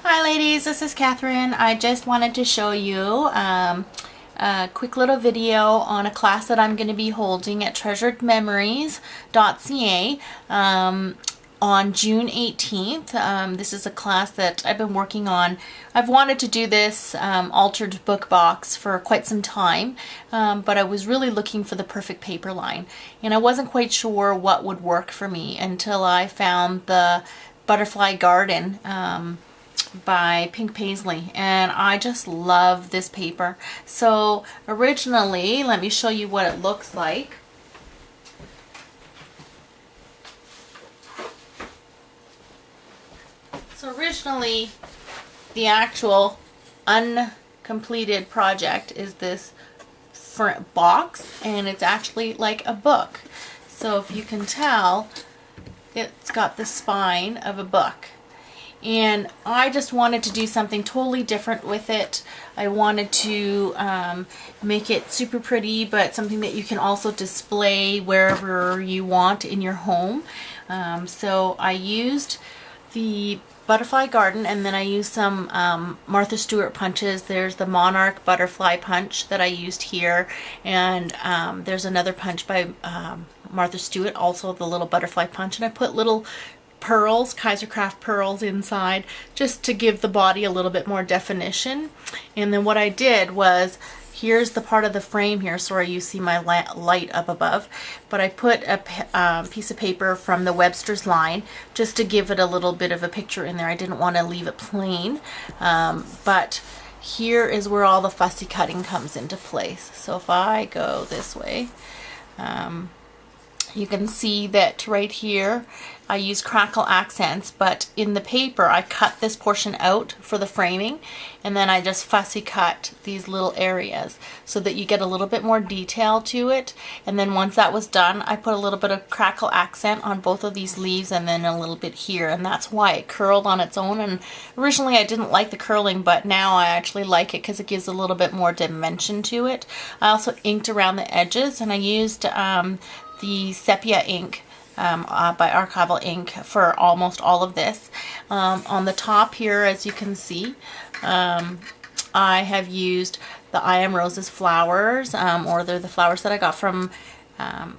Hi ladies, this is Catherine. I just wanted to show you a quick little video on a class that I'm going to be holding at treasuredmemories.ca on June 18th. This is a class that I've been working on. I've wanted to do this altered book box for quite some time, but I was really looking for the perfect paper line, and I wasn't quite sure what would work for me until I found the Butterfly Garden by Pink Paisley, and I just love this paper. So originally, let me show you what it looks like. So originally, the actual uncompleted project is this front box, and it's actually like a book. So if you can tell, it's got the spine of a book. And I just wanted to do something totally different with it. I wanted to make it super pretty, but something that you can also display wherever you want in your home. So I used the Butterfly Garden, and then I used some Martha Stewart punches. There's the Monarch Butterfly punch that I used here, and there's another punch by Martha Stewart, also the little butterfly punch, and I put little pearls, Kaisercraft pearls inside, just to give the body a little bit more definition. And then what I did was, here's the part of the frame here, sorry you see my light up above, but I put a piece of paper from the Webster's line just to give it a little bit of a picture in there. I didn't want to leave it plain, but here is where all the fussy cutting comes into place. So if I go this way, you can see that right here I use crackle accents, but in the paper I cut this portion out for the framing, and then I just fussy cut these little areas so that you get a little bit more detail to it. And then once that was done, I put a little bit of crackle accent on both of these leaves and then a little bit here, and that's why it curled on its own. And originally I didn't like the curling, but now I actually like it because it gives a little bit more dimension to it. I also inked around the edges, and I used the sepia ink by Archival Ink for almost all of this. On the top here, as you can see, I have used the I Am Roses flowers, or they're the flowers that I got from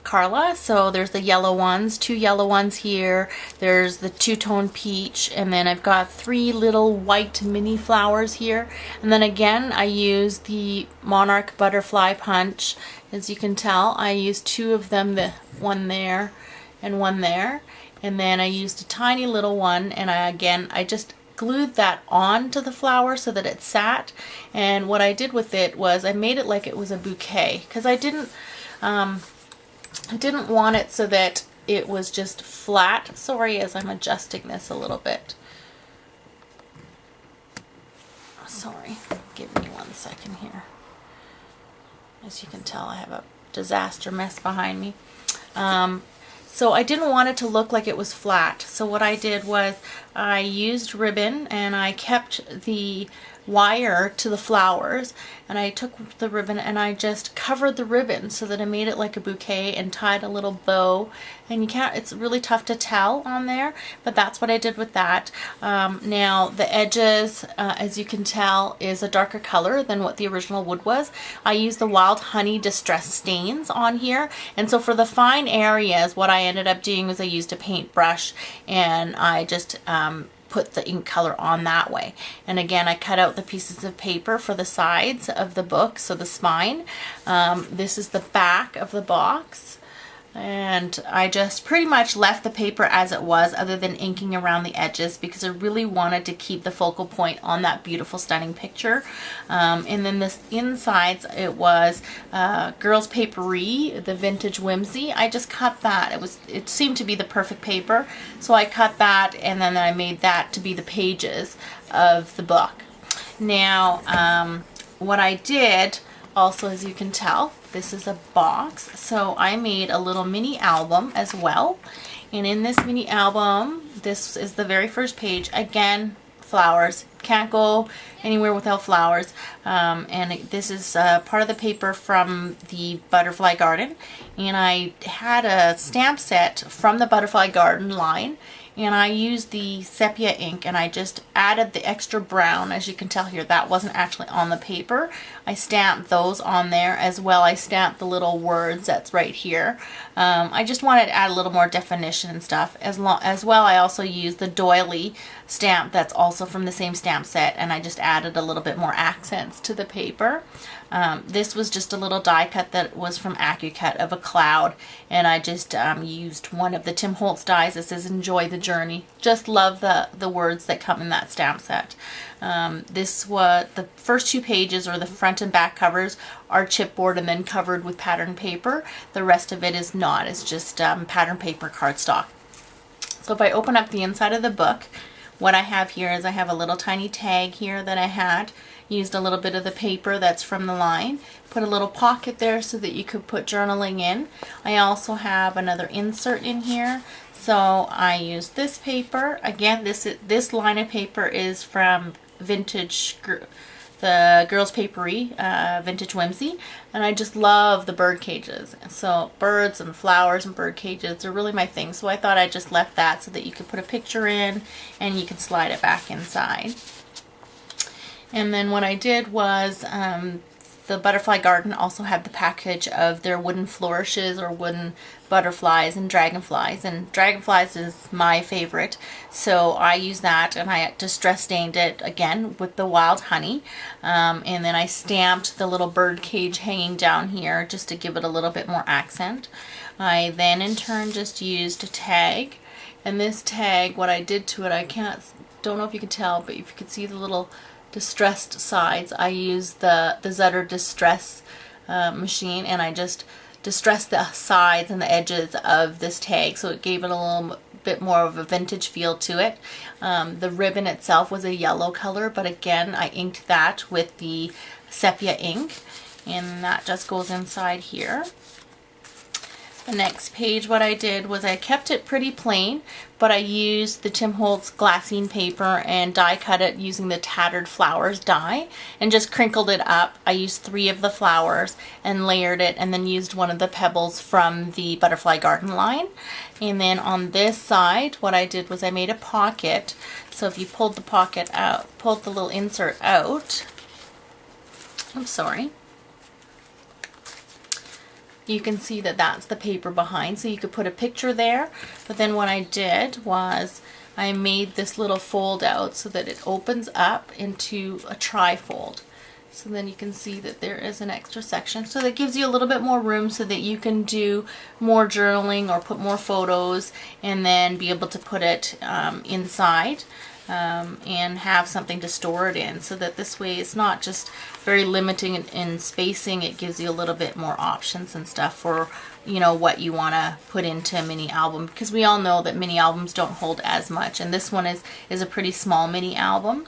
Carla. So there's the yellow ones, 2 yellow ones here, there's the two-tone peach, and then I've got 3 little white mini flowers here. And then again, I use the Monarch Butterfly Punch. As you can tell, I used 2 of them, the one there and one there, and then I used a tiny little one, and I just glued that onto the flower so that it sat. And what I did with it was I made it like it was a bouquet, because I didn't want it so that it was just flat. Sorry, as I'm adjusting this a little bit. Sorry, give me 1 second here. As you can tell, I have a disaster mess behind me. So I didn't want it to look like it was flat. So what I did was I used ribbon, and I kept the wire to the flowers, and I took the ribbon and I just covered the ribbon so that I made it like a bouquet and tied a little bow. And you can't, it's really tough to tell on there, but that's what I did with that. Now the edges, as you can tell, is a darker color than what the original wood was. I used the Wild Honey Distress Stains on here, and so for the fine areas, what I ended up doing was I used a paintbrush, and I just put the ink color on that way. And again, I cut out the pieces of paper for the sides of the book, so the spine. This is the back of the box, and I just pretty much left the paper as it was, other than inking around the edges, because I really wanted to keep the focal point on that beautiful, stunning picture. And then this insides, it was Girls Papery, the Vintage Whimsy. I just cut that. It seemed to be the perfect paper, so I cut that, and then I made that to be the pages of the book. Now, what I did also, as you can tell, this is a box, so I made a little mini album as well. And in this mini album, this is the very first page. Again, flowers. Can't go anywhere without flowers. And this is part of the paper from the Butterfly Garden. And I had a stamp set from the Butterfly Garden line. and I used the sepia ink and I just added the extra brown. As you can tell here, that wasn't actually on the paper. I stamped those on there as well. I stamped the little words that's right here. I just wanted to add a little more definition and stuff. As well, I also used the doily stamp that's also from the same stamp set, and I just added a little bit more accents to the paper. This was just a little die cut that was from AccuCut of a cloud, and I just used one of the Tim Holtz dies. This is Enjoy the Journey. Just love the words that come in that stamp set. This was the first 2 pages, or the front and back covers, are chipboard and then covered with pattern paper. The rest of it is not. It's just pattern paper cardstock. So if I open up the inside of the book, what I have here is I have a little tiny tag here that I had. Used a little bit of the paper that's from the line. Put a little pocket there so that you could put journaling in. I also have another insert in here. So I used this paper. Again, this line of paper is from Vintage, the Girls Papery, Vintage Whimsy, and I just love the bird cages. So birds and flowers and bird cages are really my thing. So I thought I just left that so that you could put a picture in and you can slide it back inside. And then what I did was the Butterfly Garden also had the package of their wooden flourishes or wooden butterflies and dragonflies. And dragonflies is my favorite. So I used that and I distress stained it again with the wild honey. And then I stamped the little bird cage hanging down here just to give it a little bit more accent. I then in turn just used a tag. And this tag, what I did to it, don't know if you can tell, but if you could see the little distressed sides, I used the Zutter Distress machine, and I just distressed the sides and the edges of this tag, so it gave it a little bit more of a vintage feel to it. The ribbon itself was a yellow color, but again I inked that with the sepia ink, and that just goes inside here. The next page, what I did was I kept it pretty plain, but I used the Tim Holtz glassine paper and die cut it using the Tattered Flowers die and just crinkled it up. I used 3 of the flowers and layered it, and then used one of the pebbles from the Butterfly Garden line. And then on this side, what I did was I made a pocket. So if you pulled the pocket out, pulled the little insert out, I'm sorry, you can see that that's the paper behind, so you could put a picture there. But then what I did was I made this little fold out so that it opens up into a trifold. So then you can see that there is an extra section. So that gives you a little bit more room so that you can do more journaling or put more photos and then be able to put it inside. And have something to store it in, so that this way it's not just very limiting in spacing. It gives you a little bit more options and stuff for, you know, what you want to put into a mini album, because we all know that mini albums don't hold as much, and this one is a pretty small mini album.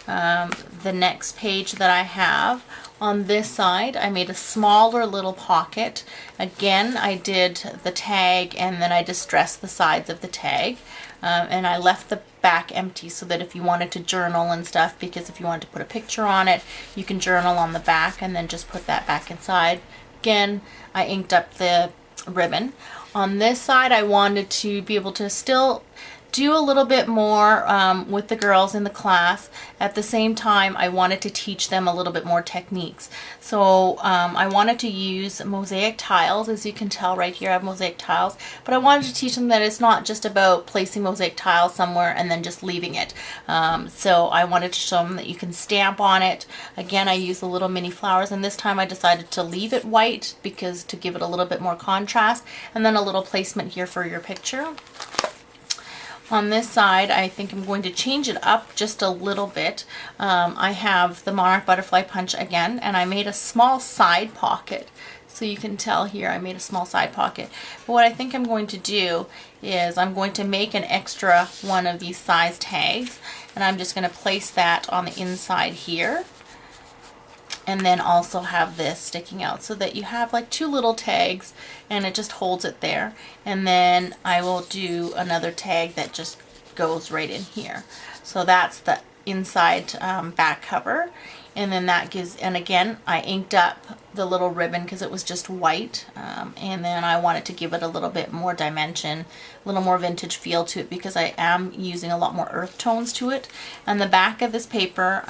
The next page that I have on this side, I made a smaller little pocket. Again, I did the tag and then I distressed the sides of the tag, and I left the back empty so that if you wanted to journal and stuff, because if you wanted to put a picture on it, you can journal on the back and then just put that back inside. Again, I inked up the ribbon. On this side, I wanted to be able to still do a little bit more with the girls in the class. At the same time, I wanted to teach them a little bit more techniques. So I wanted to use mosaic tiles. As you can tell right here, I have mosaic tiles. But I wanted to teach them that it's not just about placing mosaic tiles somewhere and then just leaving it. So I wanted to show them that you can stamp on it. Again, I used the little mini flowers, and this time I decided to leave it white because to give it a little bit more contrast. And then a little placement here for your picture. On this side, I think I'm going to change it up just a little bit. I have the Monarch Butterfly Punch again, and I made a small side pocket. So you can tell here I made a small side pocket. But what I think I'm going to do is I'm going to make an extra one of these size tags, and I'm just going to place that on the inside here. And then also have this sticking out so that you have like 2 little tags and it just holds it there. And then I will do another tag that just goes right in here. So that's the inside back cover. And then that gives, and again, I inked up the little ribbon because it was just white. And then I wanted to give it a little bit more dimension, a little more vintage feel to it, because I am using a lot more earth tones to it. And the back of this paper,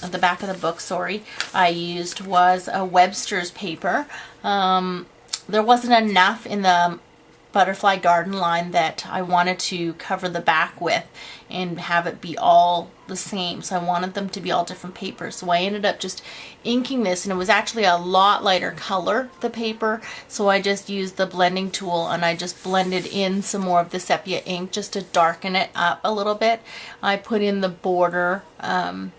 the back of the book, sorry, I used was a Webster's paper. There wasn't enough in the Butterfly Garden line that I wanted to cover the back with and have it be all the same, so I wanted them to be all different papers. So I ended up just inking this, and it was actually a lot lighter color, the paper, so I just used the blending tool and I just blended in some more of the sepia ink just to darken it up a little bit. I put in the border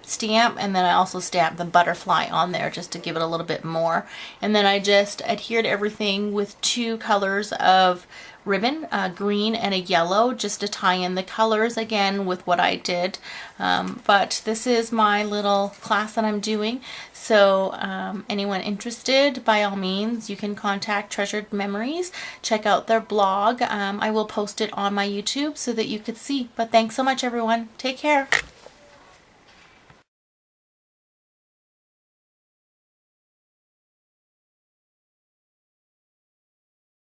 stamp, and then I also stamped the butterfly on there just to give it a little bit more. And then I just adhered everything with 2 colors of ribbon, a green and a yellow, just to tie in the colors again with what I did. But this is my little class that I'm doing, so anyone interested, by all means, you can contact Treasured Memories. Check out their blog. I will post it on my YouTube so that you could see. But thanks so much, everyone. Take care.